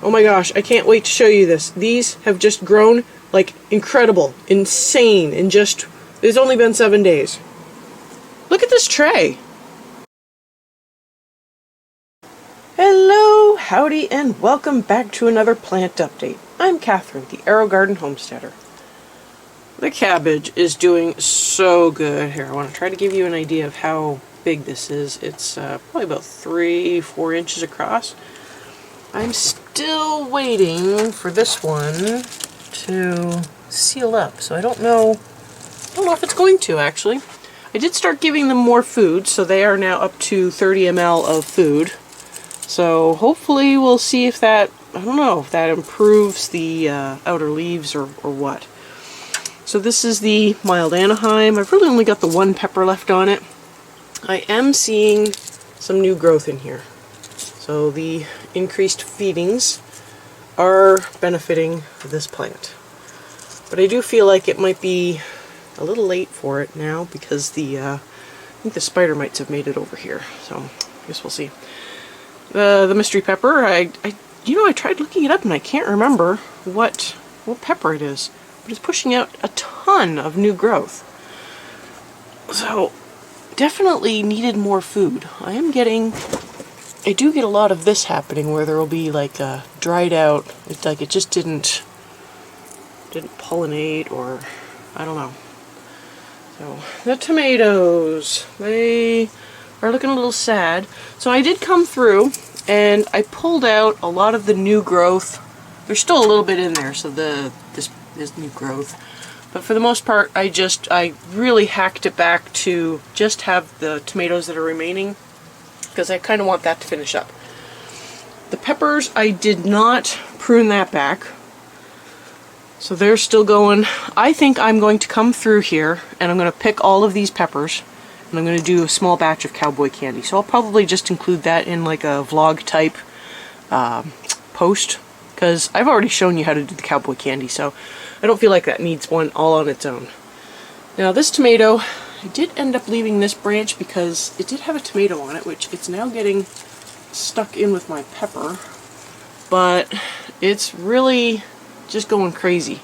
Oh my gosh, I can't wait to show you this. These have just grown like incredible, insane, in just, it's only been 7 days. Look at this tray. Hello, howdy, and welcome back to another plant update. I'm Catherine, the Aerogarden Homesteader. The cabbage is doing so good. Here, I want to try to give you an idea of how big this is. It's probably about 3-4 inches across. I'm still waiting for this one to seal up, so I don't know if it's going to actually. I did start giving them more food, so they are now up to 30 ml of food. So hopefully we'll see if that, I don't know, if that improves the outer leaves or what. So this is the mild Anaheim. I've really only got the one pepper left on it. I am seeing some new growth in here. So the increased feedings are benefiting this plant. But I do feel like it might be a little late for it now because I think the spider mites have made it over here. So I guess we'll see. The mystery pepper, I tried looking it up and I can't remember what pepper it is. But it's pushing out a ton of new growth. So definitely needed more food. I do get a lot of this happening where there will be like a dried out, it's like it just didn't pollinate, or I don't know. So the tomatoes, they are looking a little sad. So I did come through and I pulled out a lot of the new growth. There's still a little bit in there, so this new growth. But for the most part, I really hacked it back to just have the tomatoes that are remaining, because I kind of want that to finish up. The peppers, I did not prune that back, so they're still going. I think I'm going to come through here and I'm going to pick all of these peppers and I'm going to do a small batch of cowboy candy. So I'll probably just include that in like a vlog type post, because I've already shown you how to do the cowboy candy, so I don't feel like that needs one all on its own. Now this tomato, I did end up leaving this branch because it did have a tomato on it, which it's now getting stuck in with my pepper, but it's really just going crazy.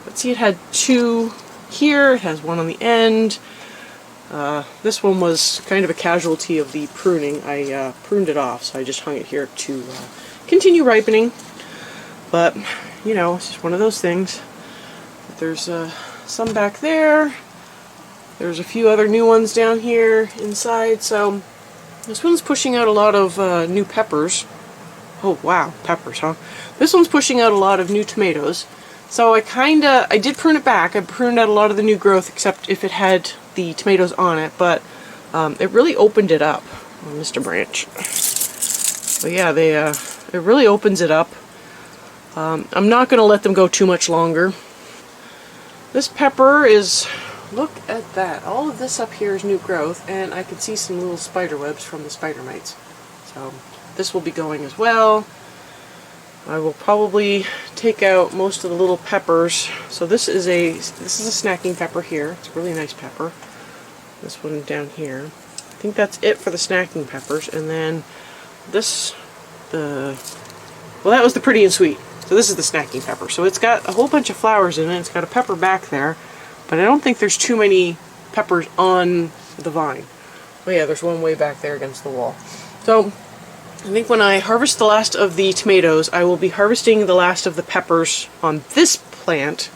Let's see, it had 2 here, it has 1 on the end. This one was kind of a casualty of the pruning. I pruned it off, so I just hung it here to continue ripening. But, you know, it's just one of those things. There's some back there. There's a few other new ones down here inside, so this one's pushing out a lot of new peppers. Oh wow, peppers, huh? This one's pushing out a lot of new tomatoes. So I did prune it back. I pruned out a lot of the new growth, except if it had the tomatoes on it, but it really opened it up on Mr. Branch. But yeah, it really opens it up. I'm not going to let them go too much longer. This pepper is, look at that. All of this up here is new growth, and I can see some little spider webs from the spider mites. So this will be going as well. I will probably take out most of the little peppers. So this is a snacking pepper here. It's a really nice pepper. This one down here. I think that's it for the snacking peppers. And then this, well, that was the pretty and sweet. So this is the snacking pepper. So it's got a whole bunch of flowers in it. It's got a pepper back there, but I don't think there's too many peppers on the vine. Oh yeah, there's one way back there against the wall. So I think when I harvest the last of the tomatoes, I will be harvesting the last of the peppers on this plant,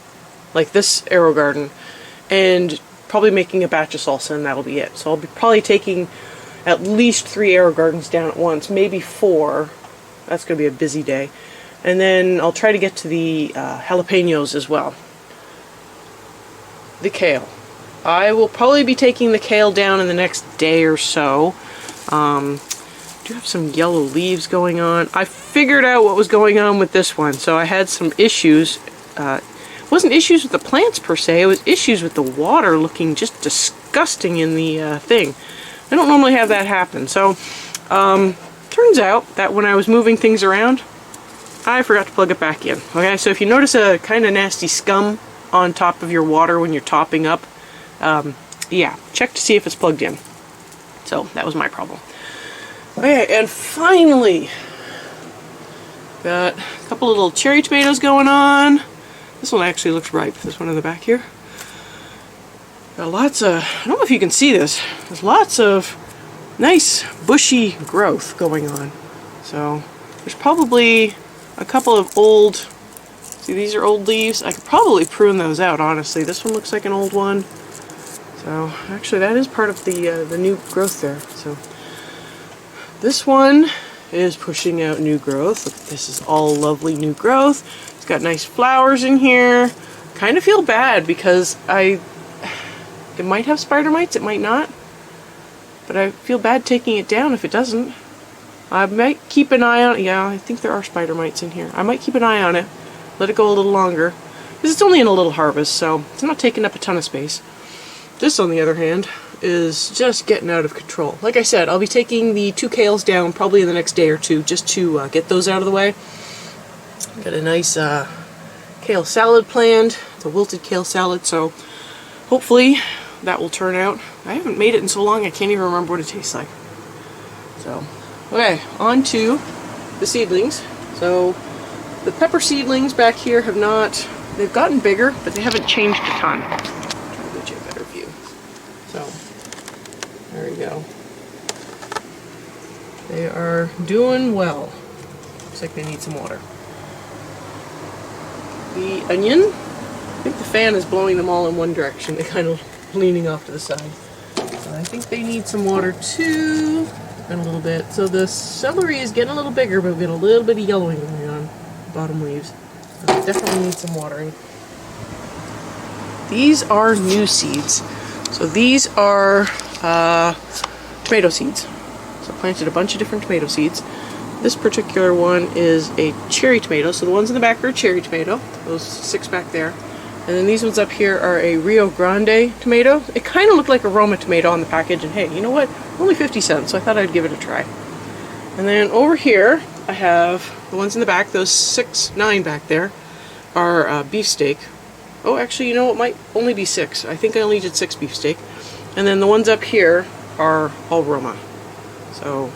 like this Aerogarden, and probably making a batch of salsa, and that'll be it. So I'll be probably taking at least 3 Aerogardens down at once, maybe 4. That's going to be a busy day. And then I'll try to get to the jalapenos as well. The kale. I will probably be taking the kale down in the next day or so. I do have some yellow leaves going on. I figured out what was going on with this one. So I had some issues. It wasn't issues with the plants per se. It was issues with the water looking just disgusting in the thing. I don't normally have that happen. So turns out that when I was moving things around, I forgot to plug it back in. Okay, so if you notice a kind of nasty scum on top of your water when you're topping up, yeah, check to see if it's plugged in. So that was my problem. Okay, and finally, Got a couple of little cherry tomatoes going on. This one actually looks ripe, this one in the back here. Got lots of, I don't know if you can see this, there's lots of nice bushy growth going on. So there's probably a couple of old, see these are old leaves, I could probably prune those out honestly. This one looks like an old one. So actually that is part of the new growth there. So this one is pushing out new growth. Look, this is all lovely new growth. It's got nice flowers in here. Kind of feel bad because it might have spider mites, it might not. But I feel bad taking it down if it doesn't. I might keep an eye on it. Yeah, I think there are spider mites in here. I might keep an eye on it. Let it go a little longer. Because it's only in a little harvest, so it's not taking up a ton of space. This, on the other hand, is just getting out of control. Like I said, I'll be taking the 2 kales down probably in the next day or two just to get those out of the way. Got a nice kale salad planned. It's a wilted kale salad, so hopefully that will turn out. I haven't made it in so long I can't even remember what it tastes like. So, okay, on to the seedlings. So the pepper seedlings back here have not, they've gotten bigger, but they haven't changed a ton. Try to get you a better view. So, there we go. They are doing well. Looks like they need some water. The onion, I think the fan is blowing them all in one direction. They're kind of leaning off to the side. So I think they need some water too, and a little bit. So the celery is getting a little bigger, but we've got a little bit of yellowing going on the bottom leaves. So they definitely need some watering. These are new seeds. So these are tomato seeds. So I planted a bunch of different tomato seeds. This particular one is a cherry tomato. So the ones in the back are a cherry tomato. Those 6 back there. And then these ones up here are a Rio Grande tomato. It kind of looked like a Roma tomato on the package, and hey, you know what? Only 50 cents, so I thought I'd give it a try. And then over here, I have the ones in the back, those 9 back there, are beefsteak. Oh, actually, you know, it might only be 6. I think I only did 6 beefsteak. And then the ones up here are all Roma. So,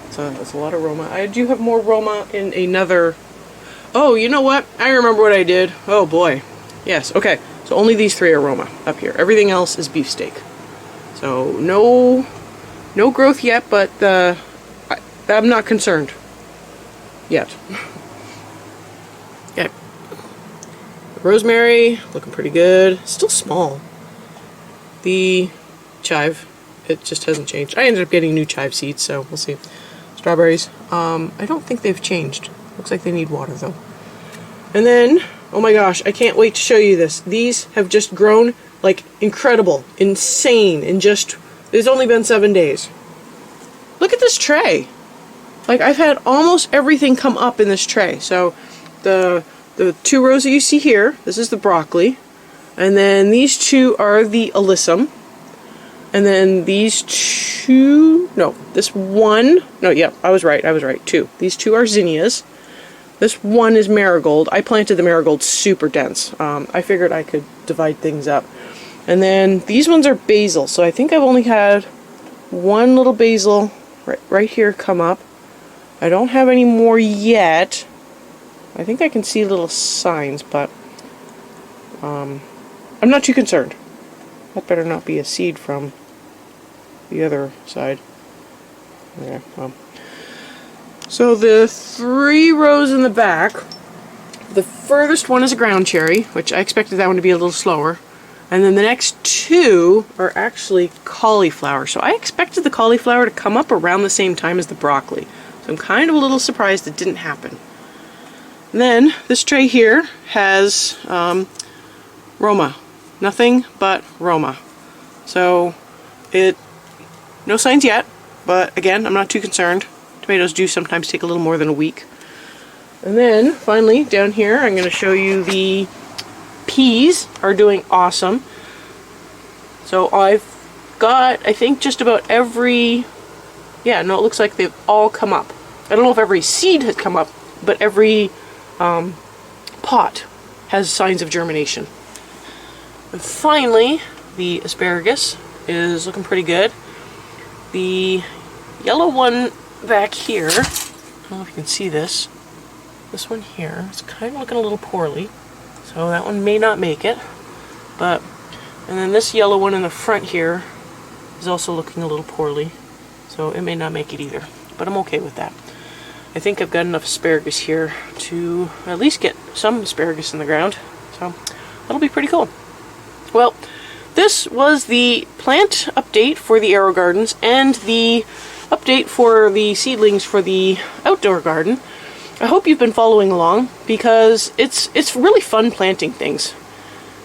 it's a lot of Roma. I do have more Roma in another... Oh, you know what? I remember what I did. Oh, boy. Yes, okay. So only these 3 are Roma up here. Everything else is beefsteak. So no growth yet, but I'm not concerned yet. Okay. Rosemary, looking pretty good. Still small. The chive, it just hasn't changed. I ended up getting new chive seeds, so we'll see. Strawberries, I don't think they've changed. Looks like they need water though. And then, oh my gosh, I can't wait to show you this. These have just grown like incredible, insane, in just, it's only been 7 days. Look at this tray. Like, I've had almost everything come up in this tray. So the 2 rows that you see here, this is the broccoli. And then these 2 are the alyssum. And then these 2, no, this 1, no, yeah, I was right, 2. These 2 are zinnias. This 1 is marigold. I planted the marigold super dense. I figured I could divide things up. And then these ones are basil. So I think I've only had 1 little basil right here come up. I don't have any more yet. I think I can see little signs, but I'm not too concerned. That better not be a seed from the other side. Yeah, well. So the 3 rows in the back, the furthest one is a ground cherry, which I expected that one to be a little slower. And then the next 2 are actually cauliflower. So I expected the cauliflower to come up around the same time as the broccoli. So I'm kind of a little surprised it didn't happen. And then this tray here has Roma. Nothing but Roma. So no signs yet, but again, I'm not too concerned. Tomatoes do sometimes take a little more than a week. And then, finally, down here, I'm going to show you the peas are doing awesome. So I've got, I think, just about every, yeah, no, it looks like they've all come up. I don't know if every seed has come up, but every pot has signs of germination. And finally, the asparagus is looking pretty good. The yellow one back here, I don't know if you can see this. This one here is kind of looking a little poorly, so that one may not make it. But, and then this yellow one in the front here is also looking a little poorly, so it may not make it either. But I'm okay with that. I think I've got enough asparagus here to at least get some asparagus in the ground, so that'll be pretty cool. Well, this was the plant update for the Aerogardens and the update for the seedlings for the outdoor garden. I hope you've been following along, because it's really fun planting things.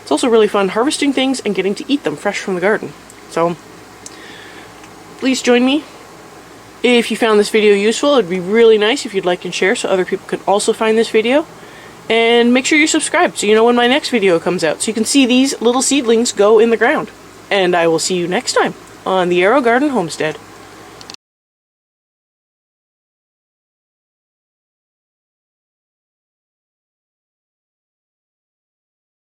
It's also really fun harvesting things and getting to eat them fresh from the garden. So please join me. If you found this video useful, it'd be really nice if you'd like and share so other people can also find this video. And make sure you're subscribed so you know when my next video comes out, so you can see these little seedlings go in the ground. And I will see you next time on the Aerogarden Homestead.